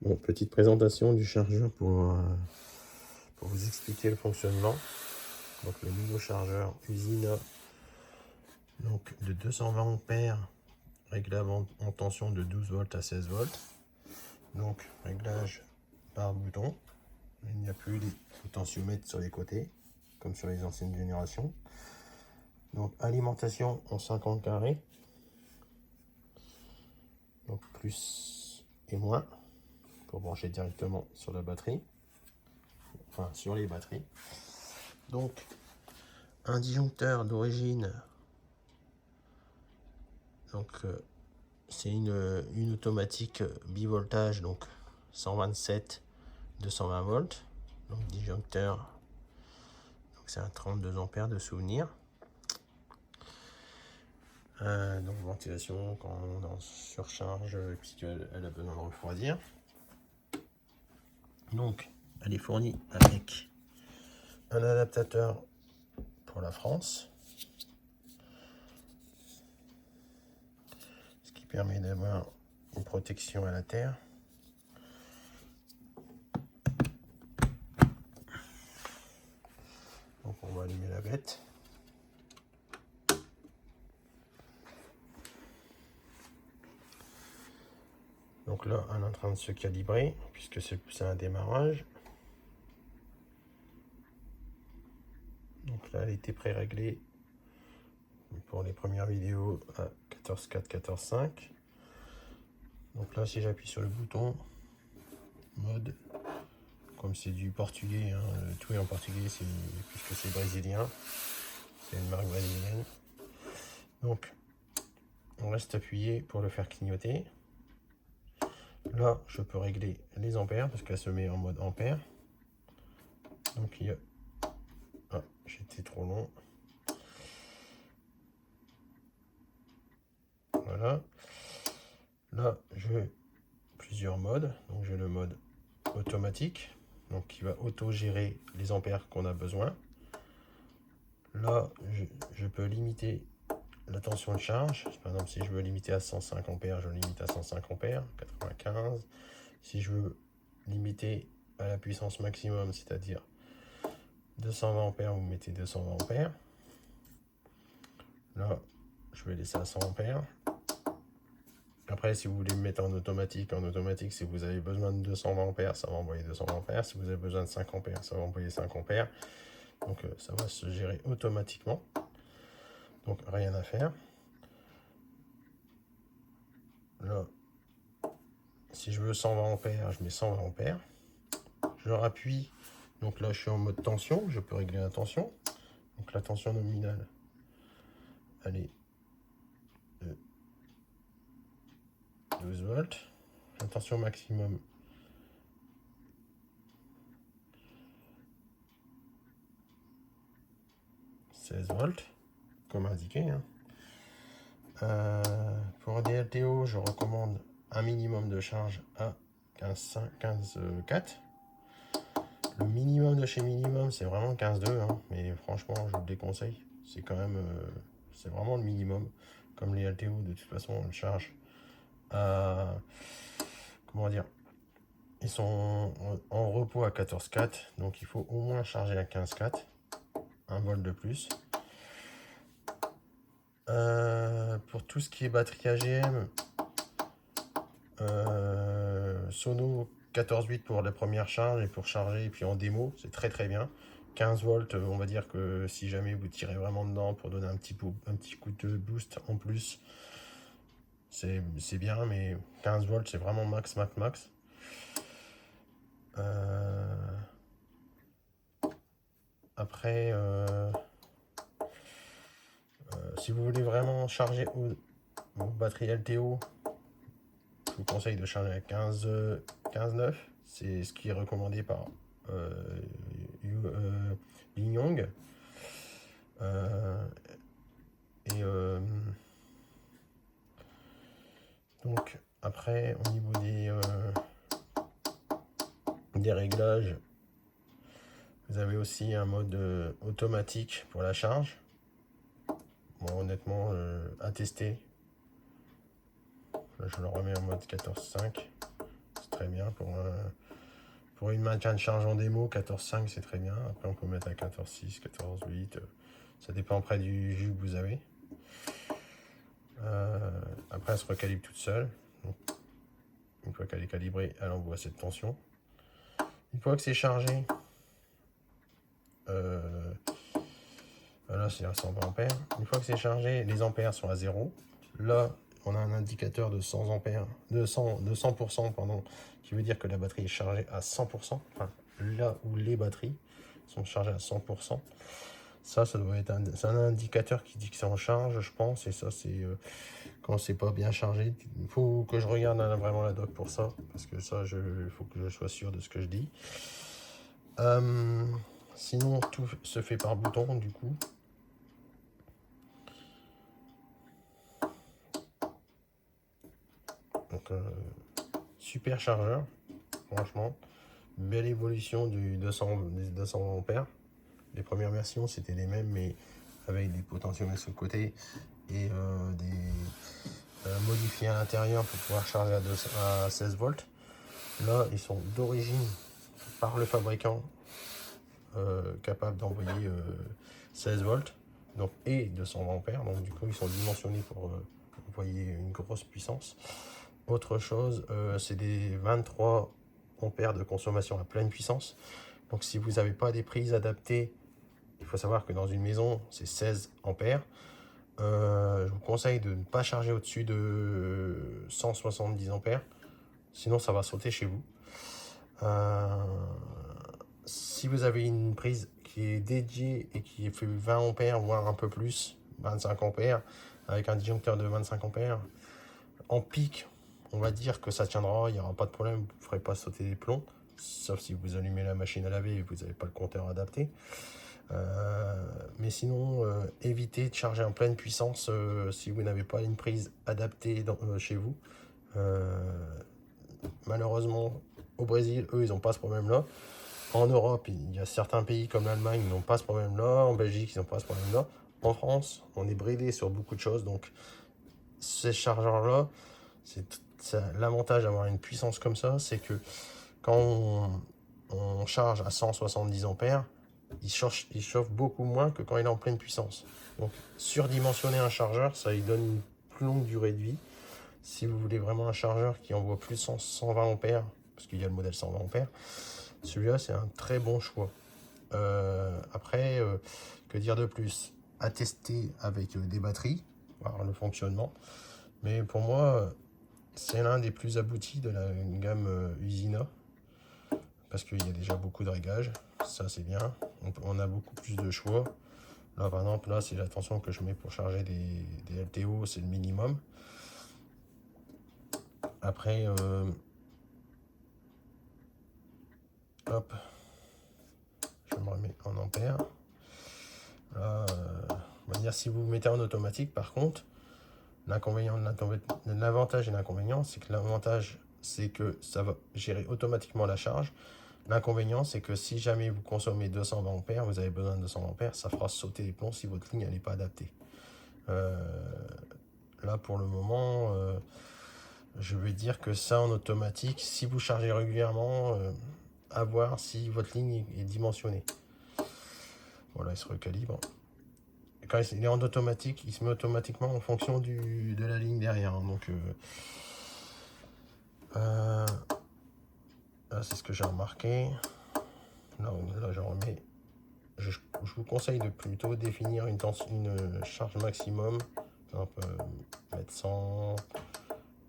Bon, petite présentation du chargeur pour vous expliquer le fonctionnement. Donc le nouveau chargeur Usina, donc de 220 ampères, réglable en tension de 12 volts à 16 volts. Donc réglage par bouton. Il n'y a plus les potentiomètres sur les côtés, comme sur les anciennes générations. Donc alimentation en 50 carrés. Donc plus et moins pour brancher directement sur la batterie. Enfin sur les batteries. Donc un disjoncteur d'origine. Donc c'est une automatique bivoltage, donc 127 220 volts. Donc disjoncteur, donc c'est un 32 ampères de souvenir. Donc ventilation quand on est en surcharge puisqu'elle a besoin de refroidir. Donc elle est fournie avec un adaptateur pour la France, ce qui permet d'avoir une protection à la terre. Donc on va allumer la bête. Donc là, elle est en train de se calibrer puisque c'est un démarrage. Donc là, elle était pré-réglée pour les premières vidéos à 14.4, 14.5. Donc là, si j'appuie sur le bouton mode, comme c'est du portugais, hein, tout est en portugais puisque c'est brésilien, c'est une marque brésilienne. Donc on reste appuyé pour le faire clignoter. Là, je peux régler les ampères parce qu'elle se met en mode ampère. Donc il y a... Ah, j'étais trop long. Voilà. Là, j'ai plusieurs modes. Donc j'ai le mode automatique, donc qui va auto-gérer les ampères qu'on a besoin. Là, je peux limiter la tension de charge. Par exemple, si je veux limiter à 105 ampères, je limite à 105 ampères, 95. Si je veux limiter à la puissance maximum, c'est-à-dire 220 ampères, vous mettez 220 ampères. Là, je vais laisser à 100 ampères. Après, si vous voulez me mettre en automatique, si vous avez besoin de 220 ampères, ça va envoyer 220 ampères. Si vous avez besoin de 5 ampères, ça va envoyer 5 ampères. Donc, ça va se gérer automatiquement. Donc, rien à faire. Là, si je veux 120 ampères, je mets 120 ampères. Je rappuie. Donc là, je suis en mode tension. Je peux régler la tension. Donc, la tension nominale, elle est de 12 volts. La tension maximum, « 16 volts, comme indiqué. Hein. Pour des LTO, je recommande un minimum de charge à 15,4. Le minimum de chez minimum, c'est vraiment 15,2. Hein, mais franchement, je vous le déconseille. C'est quand même, c'est vraiment le minimum. Comme les LTO, de toute façon, on le charge à, comment dire, ils sont en repos à 14,4. Donc il faut au moins charger à 15,4. 1 volt de plus. Pour tout ce qui est batterie AGM, Sono 14,8 pour la première charge et pour charger, et puis en démo, c'est très très bien. 15 volts, on va dire que si jamais vous tirez vraiment dedans pour donner un petit coup de boost en plus, c'est bien, mais 15 volts, c'est vraiment max, max, max. Après, si vous voulez vraiment charger vos batteries LTO, je vous conseille de charger à 15,9. C'est ce qui est recommandé par Ying. Donc après, au niveau des réglages, vous avez aussi un mode automatique pour la charge. Bon, honnêtement, à tester. Là, je le remets en mode 14.5. C'est très bien. pour une maintien de charge en démo, 14,5 c'est très bien. Après on peut mettre à 14,6, 14,8. Ça dépend après du jus que vous avez. Après elle se recalibre toute seule. Donc, une fois qu'elle est calibrée, elle envoie cette tension. Une fois que c'est chargé, là c'est à 120 ampères. Une fois que c'est chargé, les ampères sont à 0. Là, on a un indicateur de 100 ampères, de 100%, pardon, qui veut dire que la batterie est chargée à 100%. Enfin, là où les batteries sont chargées à 100%. Ça doit être un indicateur qui dit que c'est en charge, je pense. Et ça, c'est quand c'est pas bien chargé. Il faut que je regarde vraiment la doc pour ça, parce que ça, il faut que je sois sûr de ce que je dis. Sinon, tout se fait par bouton, du coup. Donc, super chargeur, franchement. Belle évolution des 200 ampères. Les premières versions, c'était les mêmes, mais avec des potentiomètres sur le côté et des modifiés à l'intérieur pour pouvoir charger à 16 volts. Là, ils sont d'origine par le fabricant capables d'envoyer 16 volts donc, et 220 ampères. Donc, du coup, ils sont dimensionnés pour envoyer une grosse puissance. Autre chose, c'est des 23 ampères de consommation à pleine puissance. Donc, si vous n'avez pas des prises adaptées, il faut savoir que dans une maison, c'est 16 ampères. Je vous conseille de ne pas charger au-dessus de 170 ampères. Sinon, ça va sauter chez vous. Si vous avez une prise qui est dédiée et qui fait 20 ampères, voire un peu plus, 25 ampères, avec un disjoncteur de 25 ampères, en pic, on va dire que ça tiendra, il n'y aura pas de problème, vous ne ferez pas sauter les plombs, sauf si vous allumez la machine à laver et vous n'avez pas le compteur adapté. Mais sinon, évitez de charger en pleine puissance si vous n'avez pas une prise adaptée chez vous. Malheureusement, au Brésil, eux, ils n'ont pas ce problème-là. En Europe, il y a certains pays comme l'Allemagne qui n'ont pas ce problème-là. En Belgique, ils n'ont pas ce problème-là. En France, on est bridé sur beaucoup de choses. Donc, ces chargeurs-là, l'avantage d'avoir une puissance comme ça, c'est que quand on charge à 170 ampères, il chauffe beaucoup moins que quand il est en pleine puissance. Donc, surdimensionner un chargeur, ça lui donne une plus longue durée de vie. Si vous voulez vraiment un chargeur qui envoie plus de 120 ampères, parce qu'il y a le modèle 120 ampères, celui-là, c'est un très bon choix. Après, que dire de plus? À tester avec des batteries, voir le fonctionnement. Mais pour moi, c'est l'un des plus aboutis de la gamme Usina. Parce qu'il y a déjà beaucoup de réglages. Ça, c'est bien. On a beaucoup plus de choix. Là, par exemple, là, c'est la tension que je mets pour charger des LTO, c'est le minimum. Après, hop, je me remets en ampères. Là, on va dire si vous mettez en automatique, par contre, l'avantage et l'inconvénient, c'est que l'avantage, c'est que ça va gérer automatiquement la charge. L'inconvénient, c'est que si jamais vous consommez 220 ampères, vous avez besoin de 220 ampères, ça fera sauter les plombs si votre ligne n'est pas adaptée. Là, pour le moment, je vais dire que ça en automatique, si vous chargez régulièrement, à voir si votre ligne est dimensionnée. Voilà, il se recalibre. Et quand il est en automatique, il se met automatiquement en fonction de la ligne derrière. Donc, là, c'est ce que j'ai remarqué. Là, je remets. Je vous conseille de plutôt définir une charge maximum. On peut mettre 100,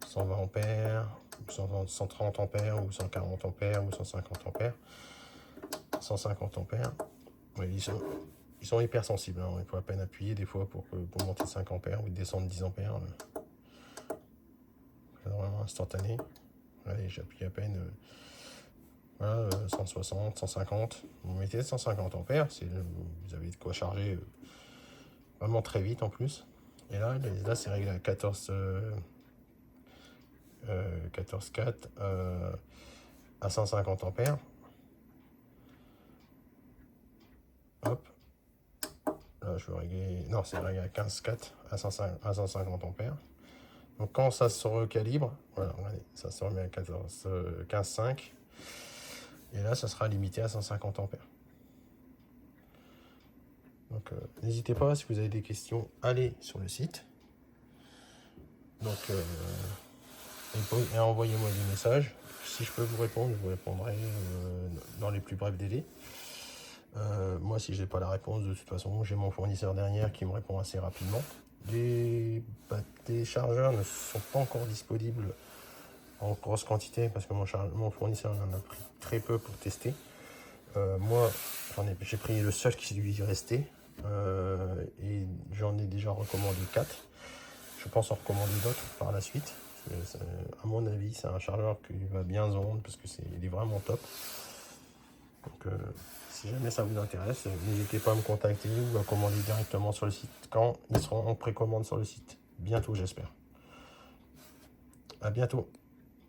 120 ampères, 130 ampères, ou 140 ampères, ou 150 ampères. 150 ampères. Oui, ils sont hyper sensibles. Hein. Il faut à peine appuyer des fois pour monter 5 ampères ou descendre 10 ampères. C'est vraiment instantané. Allez, j'appuie à peine. Voilà, 160, 150. Vous mettez 150 ampères, vous avez de quoi charger vraiment très vite en plus. Et là c'est réglé à 14,4 à 150 ampères. Hop. Là, je vais régler. Non, c'est réglé à 15,4 à 150 ampères. Donc quand ça se recalibre, voilà, regardez, ça se remet à 15,5. Et là, ça sera limité à 150 ampères. Donc n'hésitez pas, si vous avez des questions, allez sur le site. Donc et envoyez-moi des messages. Si je peux vous répondre, je vous répondrai dans les plus brefs délais. Moi, si j'ai pas la réponse, de toute façon, j'ai mon fournisseur derrière qui me répond assez rapidement. Les chargeurs ne sont pas encore disponibles en grosse quantité parce que mon fournisseur en a pris très peu pour tester. Moi, j'ai pris le seul qui lui restait et j'en ai déjà recommandé 4. Je pense en recommander d'autres par la suite. À mon avis, c'est un chargeur qui va bien se vendre parce que il est vraiment top. Donc, si jamais ça vous intéresse, n'hésitez pas à me contacter ou à commander directement sur le site quand ils seront en précommande sur le site. Bientôt, j'espère. À bientôt.